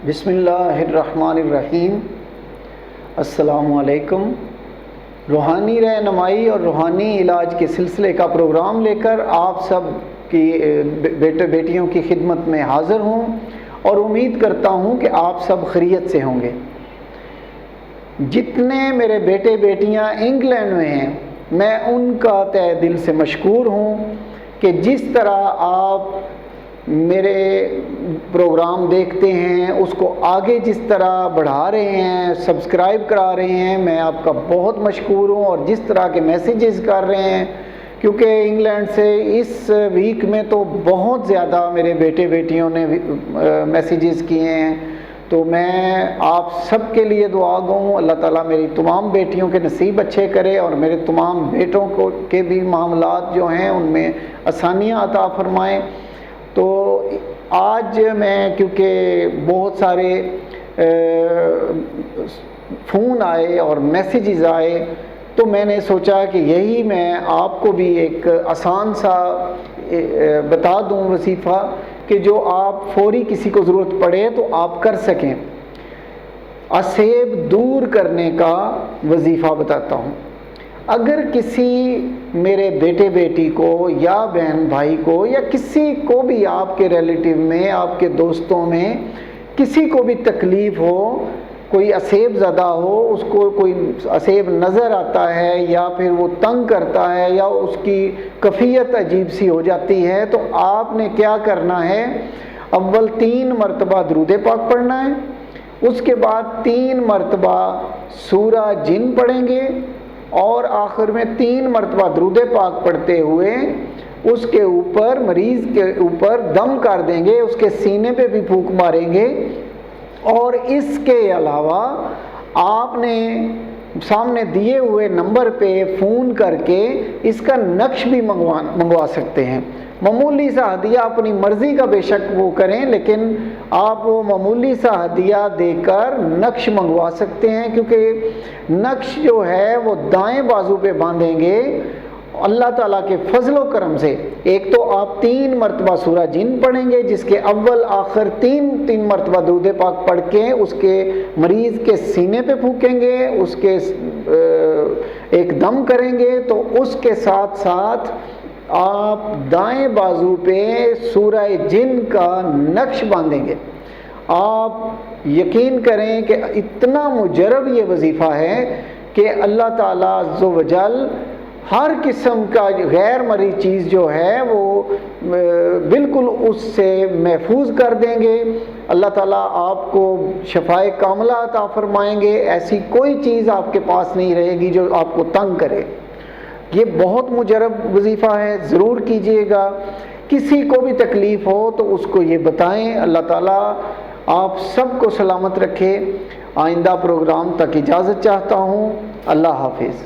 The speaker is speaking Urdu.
بسم اللہ الرحمن الرحیم۔ السلام علیکم۔ روحانی رہنمائی اور روحانی علاج کے سلسلے کا پروگرام لے کر آپ سب کی بیٹیوں کی خدمت میں حاضر ہوں اور امید کرتا ہوں کہ آپ سب خیریت سے ہوں گے۔ جتنے میرے بیٹے بیٹیاں انگلینڈ میں ہیں، میں ان کا تہہ دل سے مشکور ہوں کہ جس طرح آپ میرے پروگرام دیکھتے ہیں، اس کو آگے جس طرح بڑھا رہے ہیں، سبسکرائب کرا رہے ہیں، میں آپ کا بہت مشکور ہوں۔ اور جس طرح کے میسیجز کر رہے ہیں، کیونکہ انگلینڈ سے اس ویک میں تو بہت زیادہ میرے بیٹے بیٹیوں نے میسیجز کیے ہیں، تو میں آپ سب کے لیے دعا گو ہوں۔ اللہ تعالیٰ میری تمام بیٹیوں کے نصیب اچھے کرے اور میرے تمام بیٹوں کو کے بھی معاملات جو ہیں ان میں آسانیاں عطا فرمائیں۔ تو آج میں کیونکہ بہت سارے فون آئے اور میسیجز آئے، تو میں نے سوچا کہ یہی میں آپ کو بھی ایک آسان سا بتا دوں وظیفہ کہ جو آپ فوری کسی کو ضرورت پڑے تو آپ کر سکیں۔ اسیب دور کرنے کا وظیفہ بتاتا ہوں۔ اگر کسی میرے بیٹے بیٹی کو یا بہن بھائی کو یا کسی کو بھی آپ کے ریلیٹیو میں، آپ کے دوستوں میں کسی کو بھی تکلیف ہو، کوئی اسیب زدہ ہو، اس کو کوئی اسیب نظر آتا ہے یا پھر وہ تنگ کرتا ہے یا اس کی کیفیت عجیب سی ہو جاتی ہے، تو آپ نے کیا کرنا ہے؟ اول 3 مرتبہ درود پاک پڑھنا ہے، اس کے بعد 3 مرتبہ سورہ جن پڑھیں گے اور آخر میں 3 مرتبہ درود پاک پڑھتے ہوئے اس کے اوپر، مریض کے اوپر دم کر دیں گے، اس کے سینے پہ بھی پھونک ماریں گے۔ اور اس کے علاوہ آپ نے سامنے دیے ہوئے نمبر پہ فون کر کے اس کا نقش بھی منگوا سکتے ہیں۔ معمولی سا ہدیہ اپنی مرضی کا بے شک وہ کریں، لیکن آپ وہ معمولی سا ہدیہ دے کر نقش منگوا سکتے ہیں، کیونکہ نقش جو ہے وہ دائیں بازو پہ باندھیں گے اللہ تعالیٰ کے فضل و کرم سے۔ ایک تو آپ 3 مرتبہ سورہ جن پڑھیں گے، جس کے اول آخر 3 مرتبہ درود پاک پڑھ کے اس کے مریض کے سینے پہ پھونکیں گے، اس کے ایک دم کریں گے، تو اس کے ساتھ ساتھ آپ دائیں بازو پہ سورہ جن کا نقش باندھیں گے۔ آپ یقین کریں کہ اتنا مجرب یہ وظیفہ ہے کہ اللہ تعالیٰ عز و جل ہر قسم کا غیر مرئی چیز جو ہے وہ بالکل اس سے محفوظ کر دیں گے۔ اللہ تعالیٰ آپ کو شفائے کاملہ عطا فرمائیں گے، ایسی کوئی چیز آپ کے پاس نہیں رہے گی جو آپ کو تنگ کرے۔ یہ بہت مجرب وظیفہ ہے، ضرور کیجئے گا۔ کسی کو بھی تکلیف ہو تو اس کو یہ بتائیں۔ اللہ تعالیٰ آپ سب کو سلامت رکھے۔ آئندہ پروگرام تک اجازت چاہتا ہوں۔ اللہ حافظ۔